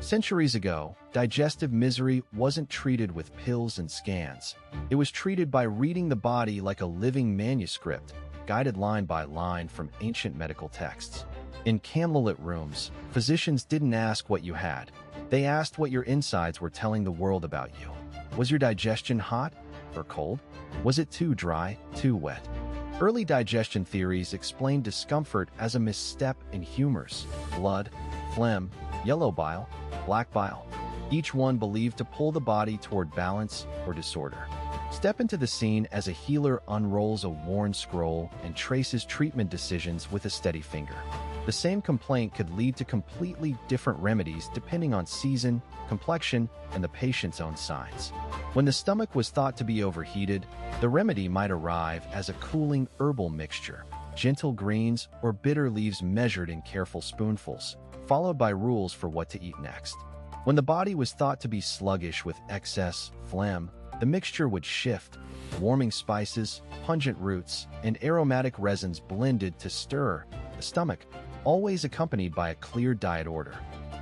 Centuries ago, digestive misery wasn't treated with pills and scans. It was treated by reading the body like a living manuscript, guided line by line from ancient medical texts. In candlelit rooms, physicians didn't ask what you had. They asked what your insides were telling the world about you. Was your digestion hot or cold? Was it too dry, too wet? Early digestion theories explained discomfort as a misstep in humors, blood, phlegm, yellow bile, black bile, each one believed to pull the body toward balance or disorder. Step into the scene as a healer unrolls a worn scroll and traces treatment decisions with a steady finger. The same complaint could lead to completely different remedies depending on season, complexion, and the patient's own signs. When the stomach was thought to be overheated, the remedy might arrive as a cooling herbal mixture, gentle greens or bitter leaves measured in careful spoonfuls, followed by rules for what to eat next. When the body was thought to be sluggish with excess phlegm, the mixture would shift, warming spices, pungent roots, and aromatic resins blended to stir the stomach, always accompanied by a clear diet order.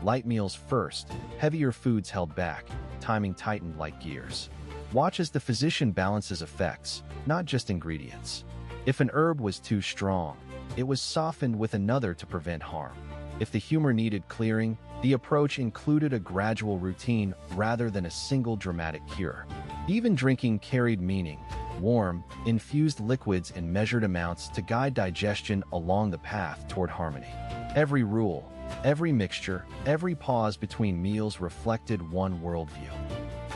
Light meals first, heavier foods held back, timing tightened like gears. Watch as the physician balances effects, not just ingredients. If an herb was too strong, it was softened with another to prevent harm. If the humor needed clearing, the approach included a gradual routine rather than a single dramatic cure. Even drinking carried meaning, warm, infused liquids in measured amounts to guide digestion along the path toward harmony. Every rule, every mixture, every pause between meals reflected one worldview.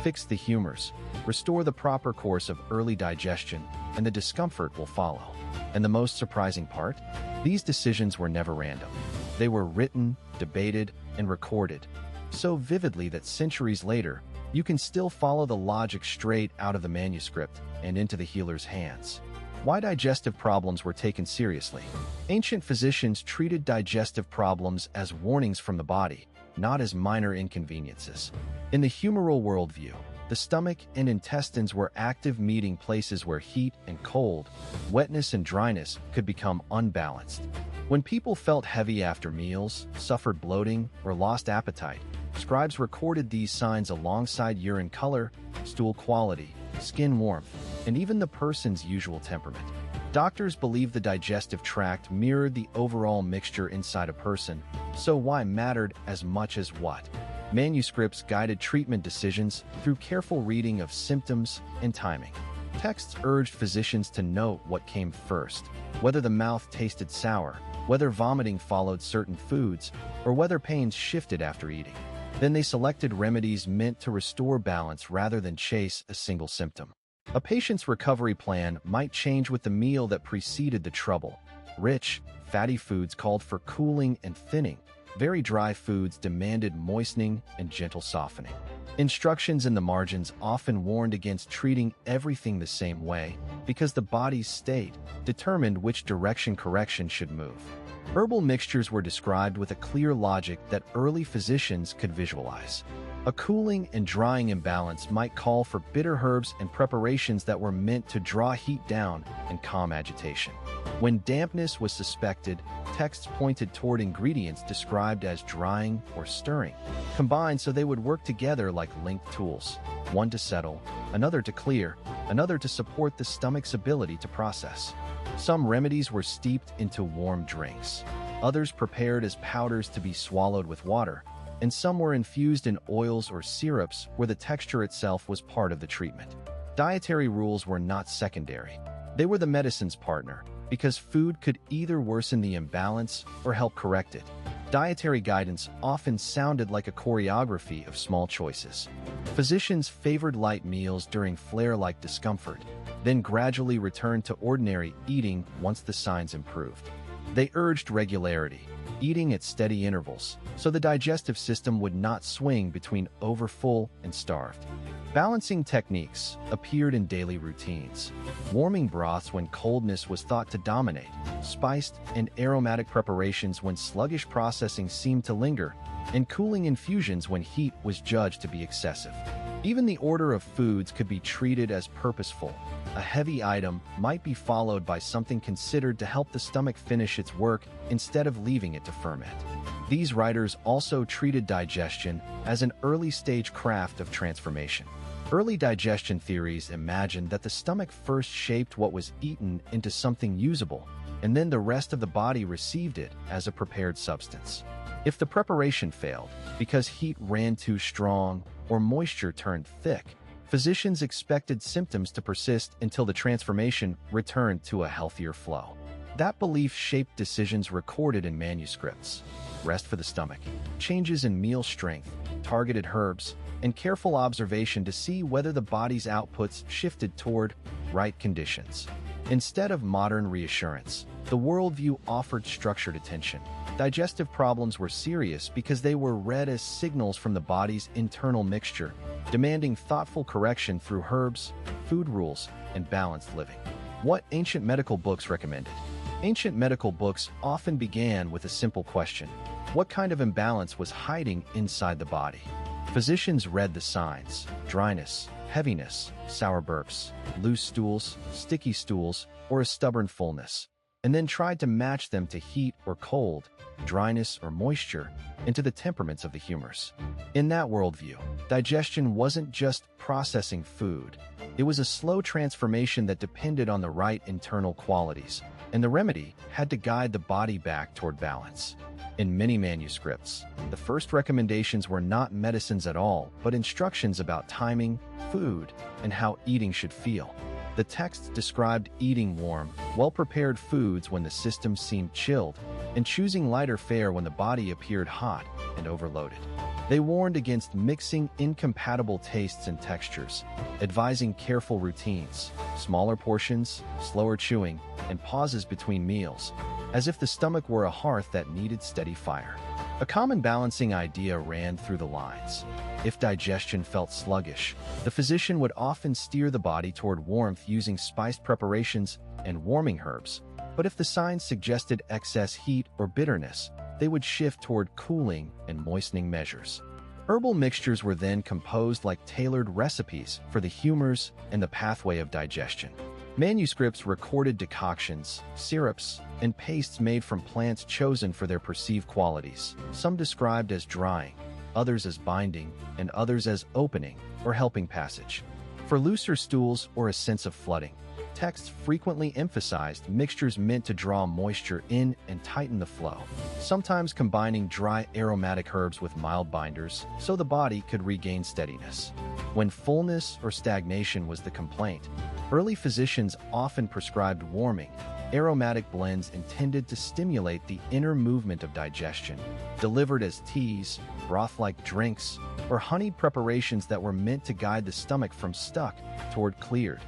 Fix the humors, restore the proper course of early digestion, and the discomfort will follow. And the most surprising part? These decisions were never random. They were written, debated, and recorded, so vividly that centuries later, you can still follow the logic straight out of the manuscript and into the healer's hands. Why digestive problems were taken seriously? Ancient physicians treated digestive problems as warnings from the body, not as minor inconveniences. In the humoral worldview, the stomach and intestines were active meeting places where heat and cold, wetness and dryness could become unbalanced. When people felt heavy after meals, suffered bloating, or lost appetite, scribes recorded these signs alongside urine color, stool quality, skin warmth, and even the person's usual temperament. Doctors believed the digestive tract mirrored the overall mixture inside a person, so why mattered as much as what. Manuscripts guided treatment decisions through careful reading of symptoms and timing. Texts urged physicians to note what came first, whether the mouth tasted sour, whether vomiting followed certain foods, or whether pains shifted after eating. Then they selected remedies meant to restore balance rather than chase a single symptom. A patient's recovery plan might change with the meal that preceded the trouble. Rich, fatty foods called for cooling and thinning. Very dry foods demanded moistening and gentle softening. Instructions in the margins often warned against treating everything the same way because the body's state determined which direction correction should move. Herbal mixtures were described with a clear logic that early physicians could visualize. A cooling and drying imbalance might call for bitter herbs and preparations that were meant to draw heat down and calm agitation. When dampness was suspected, texts pointed toward ingredients described as drying or stirring, combined so they would work together like linked tools, one to settle, another to clear, another to support the stomach's ability to process. Some remedies were steeped into warm drinks, others prepared as powders to be swallowed with water, and some were infused in oils or syrups where the texture itself was part of the treatment. Dietary rules were not secondary. They were the medicine's partner, because food could either worsen the imbalance or help correct it. Dietary guidance often sounded like a choreography of small choices. Physicians favored light meals during flare-like discomfort, then gradually returned to ordinary eating once the signs improved. They urged regularity, eating at steady intervals, so the digestive system would not swing between overfull and starved. Balancing techniques appeared in daily routines. Warming broths when coldness was thought to dominate, spiced and aromatic preparations when sluggish processing seemed to linger, and cooling infusions when heat was judged to be excessive. Even the order of foods could be treated as purposeful. A heavy item might be followed by something considered to help the stomach finish its work instead of leaving it to ferment. These writers also treated digestion as an early-stage craft of transformation. Early digestion theories imagined that the stomach first shaped what was eaten into something usable, and then the rest of the body received it as a prepared substance. If the preparation failed, because heat ran too strong or moisture turned thick, physicians expected symptoms to persist until the transformation returned to a healthier flow. That belief shaped decisions recorded in manuscripts. Rest for the stomach, changes in meal strength, targeted herbs, and careful observation to see whether the body's outputs shifted toward right conditions. Instead of modern reassurance, the worldview offered structured attention. Digestive problems were serious because they were read as signals from the body's internal mixture, demanding thoughtful correction through herbs, food rules, and balanced living. What ancient medical books recommended? Ancient medical books often began with a simple question: what kind of imbalance was hiding inside the body? Physicians read the signs: dryness, heaviness, sour burps, loose stools, sticky stools, or a stubborn fullness, and then tried to match them to heat or cold, dryness or moisture, and to the temperaments of the humors. In that worldview, digestion wasn't just processing food. It was a slow transformation that depended on the right internal qualities, and the remedy had to guide the body back toward balance. In many manuscripts, the first recommendations were not medicines at all, but instructions about timing, food, and how eating should feel. The text described eating warm, well-prepared foods when the system seemed chilled, and choosing lighter fare when the body appeared hot and overloaded. They warned against mixing incompatible tastes and textures, advising careful routines, smaller portions, slower chewing, and pauses between meals, as if the stomach were a hearth that needed steady fire. A common balancing idea ran through the lines. If digestion felt sluggish, the physician would often steer the body toward warmth using spiced preparations and warming herbs. But if the signs suggested excess heat or bitterness, they would shift toward cooling and moistening measures. Herbal mixtures were then composed like tailored recipes for the humors and the pathway of digestion. Manuscripts recorded decoctions, syrups, and pastes made from plants chosen for their perceived qualities, some described as drying, others as binding, and others as opening or helping passage. For looser stools or a sense of flooding, texts frequently emphasized mixtures meant to draw moisture in and tighten the flow, sometimes combining dry aromatic herbs with mild binders so the body could regain steadiness. When fullness or stagnation was the complaint, early physicians often prescribed warming, aromatic blends intended to stimulate the inner movement of digestion, delivered as teas, broth-like drinks, or honeyed preparations that were meant to guide the stomach from stuck toward cleared.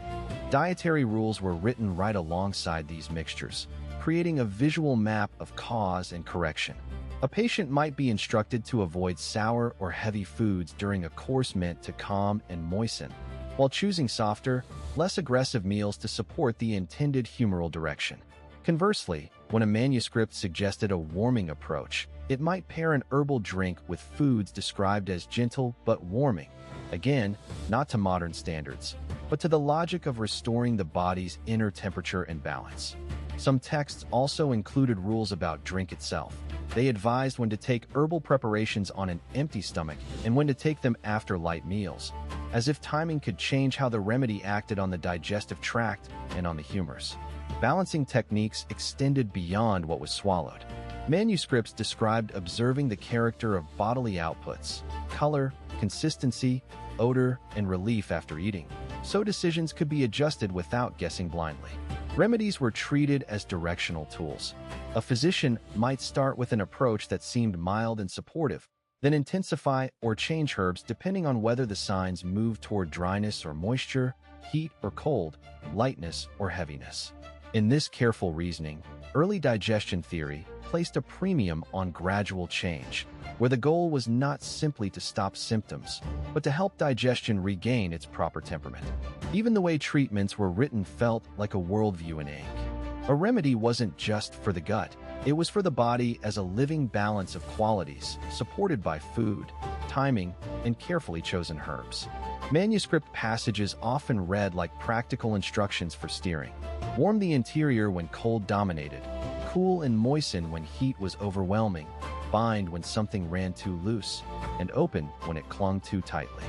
Dietary rules were written right alongside these mixtures, creating a visual map of cause and correction. A patient might be instructed to avoid sour or heavy foods during a course meant to calm and moisten, while choosing softer, less aggressive meals to support the intended humoral direction. Conversely, when a manuscript suggested a warming approach, it might pair an herbal drink with foods described as gentle but warming, again, not to modern standards, but to the logic of restoring the body's inner temperature and balance. Some texts also included rules about drink itself. They advised when to take herbal preparations on an empty stomach and when to take them after light meals, as if timing could change how the remedy acted on the digestive tract and on the humors. Balancing techniques extended beyond what was swallowed. Manuscripts described observing the character of bodily outputs, color, consistency, odor, and relief after eating, so decisions could be adjusted without guessing blindly. Remedies were treated as directional tools. A physician might start with an approach that seemed mild and supportive, then intensify or change herbs depending on whether the signs moved toward dryness or moisture, heat or cold, lightness or heaviness. In this careful reasoning, early digestion theory placed a premium on gradual change, where the goal was not simply to stop symptoms, but to help digestion regain its proper temperament. Even the way treatments were written felt like a worldview in ink. A remedy wasn't just for the gut, it was for the body as a living balance of qualities, supported by food, timing, and carefully chosen herbs. Manuscript passages often read like practical instructions for steering. Warm the interior when cold dominated, cool and moisten when heat was overwhelming, bind when something ran too loose, and open when it clung too tightly.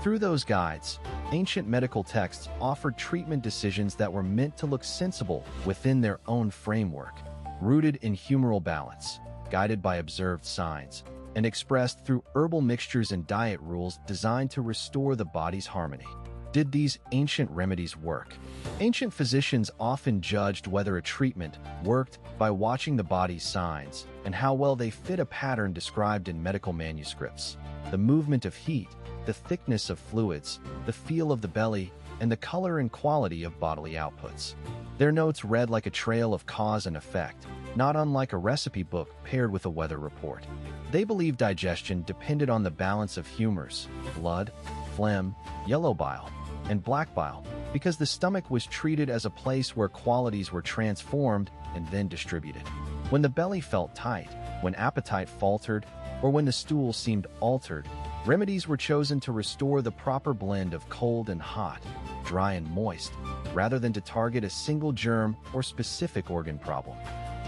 Through those guides, ancient medical texts offered treatment decisions that were meant to look sensible within their own framework, rooted in humoral balance, guided by observed signs, and expressed through herbal mixtures and diet rules designed to restore the body's harmony. Did these ancient remedies work? Ancient physicians often judged whether a treatment worked by watching the body's signs and how well they fit a pattern described in medical manuscripts. The movement of heat, the thickness of fluids, the feel of the belly, and the color and quality of bodily outputs. Their notes read like a trail of cause and effect, not unlike a recipe book paired with a weather report. They believed digestion depended on the balance of humors, blood, phlegm, yellow bile, and black bile, because the stomach was treated as a place where qualities were transformed and then distributed. When the belly felt tight, when appetite faltered, or when the stool seemed altered, remedies were chosen to restore the proper blend of cold and hot, dry and moist, rather than to target a single germ or specific organ problem.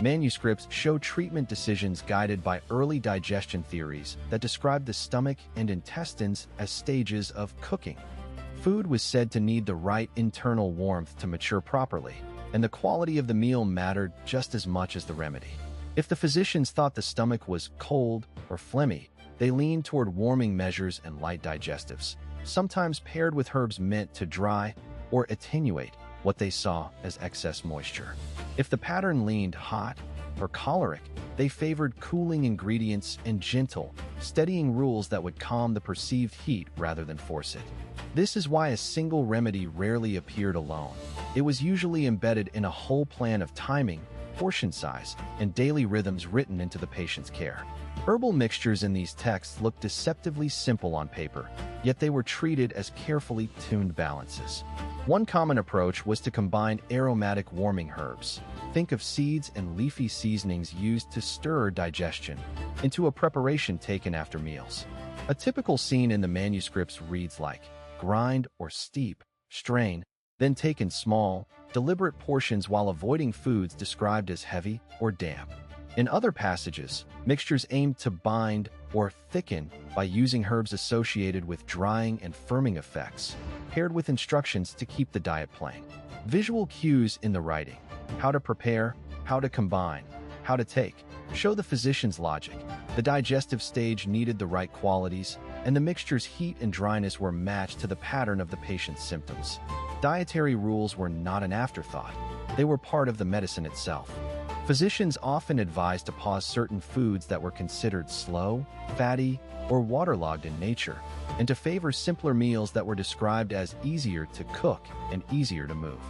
Manuscripts show treatment decisions guided by early digestion theories that describe the stomach and intestines as stages of cooking. Food was said to need the right internal warmth to mature properly, and the quality of the meal mattered just as much as the remedy. If the physicians thought the stomach was cold or phlegmy, they leaned toward warming measures and light digestives, sometimes paired with herbs meant to dry or attenuate what they saw as excess moisture. If the pattern leaned hot or choleric, they favored cooling ingredients and gentle, steadying rules that would calm the perceived heat rather than force it. This is why a single remedy rarely appeared alone. It was usually embedded in a whole plan of timing, portion size, and daily rhythms written into the patient's care. Herbal mixtures in these texts look deceptively simple on paper, yet they were treated as carefully tuned balances. One common approach was to combine aromatic warming herbs. Think of seeds and leafy seasonings used to stir digestion into a preparation taken after meals. A typical scene in the manuscripts reads like, grind or steep, strain, then take in small, deliberate portions while avoiding foods described as heavy or damp. In other passages, mixtures aimed to bind or thicken by using herbs associated with drying and firming effects, paired with instructions to keep the diet plain. Visual cues in the writing, how to prepare, how to combine, how to take, show the physician's logic. The digestive stage needed the right qualities, and the mixture's heat and dryness were matched to the pattern of the patient's symptoms. Dietary rules were not an afterthought. They were part of the medicine itself. Physicians often advised to pause certain foods that were considered slow, fatty, or waterlogged in nature, and to favor simpler meals that were described as easier to cook and easier to move.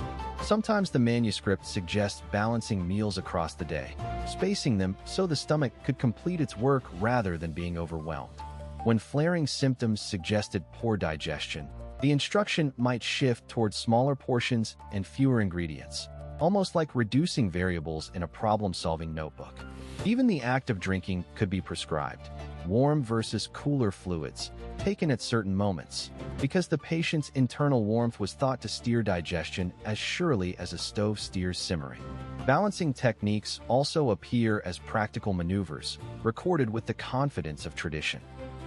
Sometimes the manuscript suggests balancing meals across the day, spacing them so the stomach could complete its work rather than being overwhelmed. When flaring symptoms suggested poor digestion, the instruction might shift towards smaller portions and fewer ingredients, almost like reducing variables in a problem-solving notebook. Even the act of drinking could be prescribed, warm versus cooler fluids, taken at certain moments, because the patient's internal warmth was thought to steer digestion as surely as a stove steers simmering. Balancing techniques also appear as practical maneuvers, recorded with the confidence of tradition.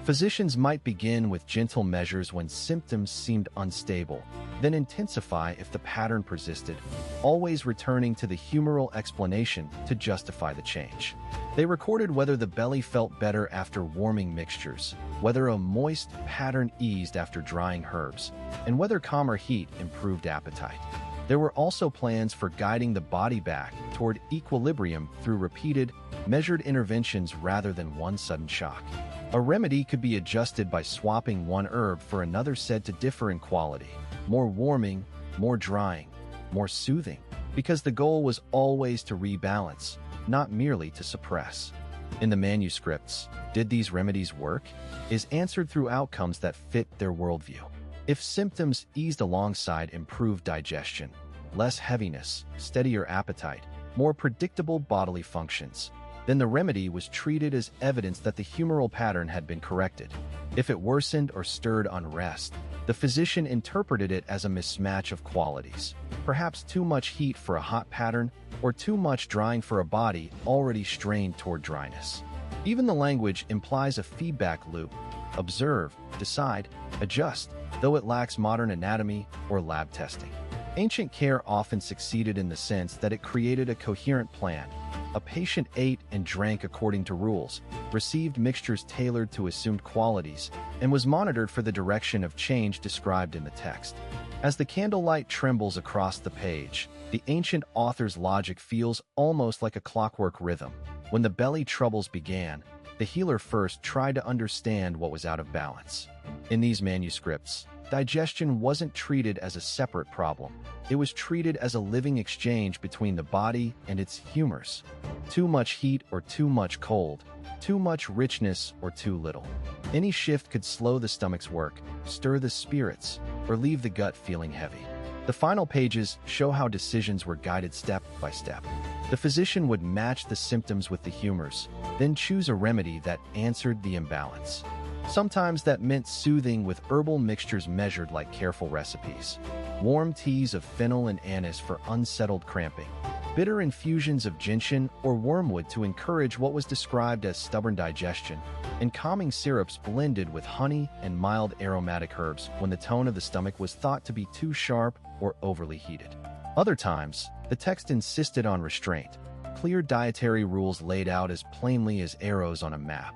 Physicians might begin with gentle measures when symptoms seemed unstable, then intensify if the pattern persisted, always returning to the humoral explanation to justify the change. They recorded whether the belly felt better after warming mixtures, whether a moist pattern eased after drying herbs, and whether calmer heat improved appetite. There were also plans for guiding the body back toward equilibrium through repeated, measured interventions rather than one sudden shock. A remedy could be adjusted by swapping one herb for another said to differ in quality, more warming, more drying, more soothing, because the goal was always to rebalance, not merely to suppress. In the manuscripts, did these remedies work? Is answered through outcomes that fit their worldview. If symptoms eased alongside improved digestion, less heaviness, steadier appetite, more predictable bodily functions. Then the remedy was treated as evidence that the humoral pattern had been corrected. If it worsened or stirred unrest, the physician interpreted it as a mismatch of qualities, perhaps too much heat for a hot pattern or too much drying for a body already strained toward dryness. Even the language implies a feedback loop: observe, decide, adjust, though it lacks modern anatomy or lab testing. Ancient care often succeeded in the sense that it created a coherent plan. A patient ate and drank according to rules, received mixtures tailored to assumed qualities, and was monitored for the direction of change described in the text. As the candlelight trembles across the page, the ancient author's logic feels almost like a clockwork rhythm. When the belly troubles began, the healer first tried to understand what was out of balance. In these manuscripts, digestion wasn't treated as a separate problem. It was treated as a living exchange between the body and its humors. Too much heat or too much cold, too much richness or too little. Any shift could slow the stomach's work, stir the spirits, or leave the gut feeling heavy. The final pages show how decisions were guided step by step. The physician would match the symptoms with the humors, then choose a remedy that answered the imbalance. Sometimes that meant soothing with herbal mixtures measured like careful recipes, warm teas of fennel and anise for unsettled cramping, bitter infusions of gentian or wormwood to encourage what was described as stubborn digestion, and calming syrups blended with honey and mild aromatic herbs when the tone of the stomach was thought to be too sharp or overly heated. Other times, the text insisted on restraint, clear dietary rules laid out as plainly as arrows on a map.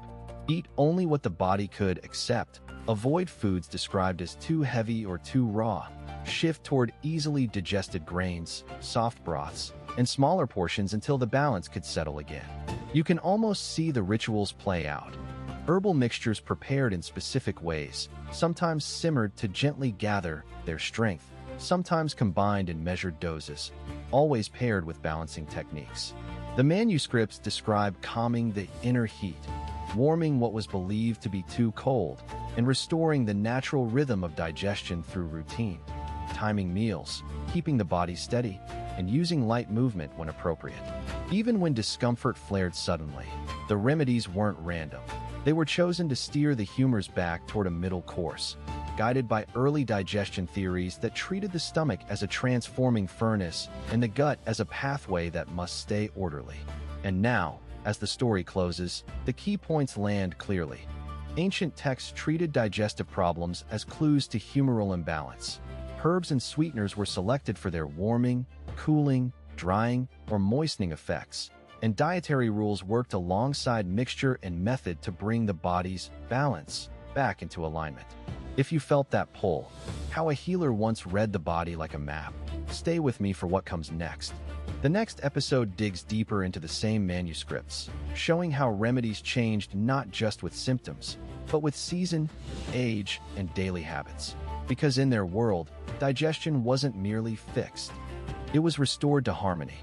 Eat only what the body could accept. Avoid foods described as too heavy or too raw. Shift toward easily digested grains, soft broths, and smaller portions until the balance could settle again. You can almost see the rituals play out. Herbal mixtures prepared in specific ways, sometimes simmered to gently gather their strength, sometimes combined in measured doses, always paired with balancing techniques. The manuscripts describe calming the inner heat, warming what was believed to be too cold, and restoring the natural rhythm of digestion through routine, timing meals, keeping the body steady, and using light movement when appropriate. Even when discomfort flared suddenly, the remedies weren't random. They were chosen to steer the humors back toward a middle course, guided by early digestion theories that treated the stomach as a transforming furnace and the gut as a pathway that must stay orderly. And now, as the story closes, the key points land clearly. Ancient texts treated digestive problems as clues to humoral imbalance. Herbs and sweeteners were selected for their warming, cooling, drying, or moistening effects, and dietary rules worked alongside mixture and method to bring the body's balance back into alignment. If you felt that pull, how a healer once read the body like a map, stay with me for what comes next. The next episode digs deeper into the same manuscripts, showing how remedies changed not just with symptoms, but with season, age, and daily habits. Because in their world, digestion wasn't merely fixed. It was restored to harmony.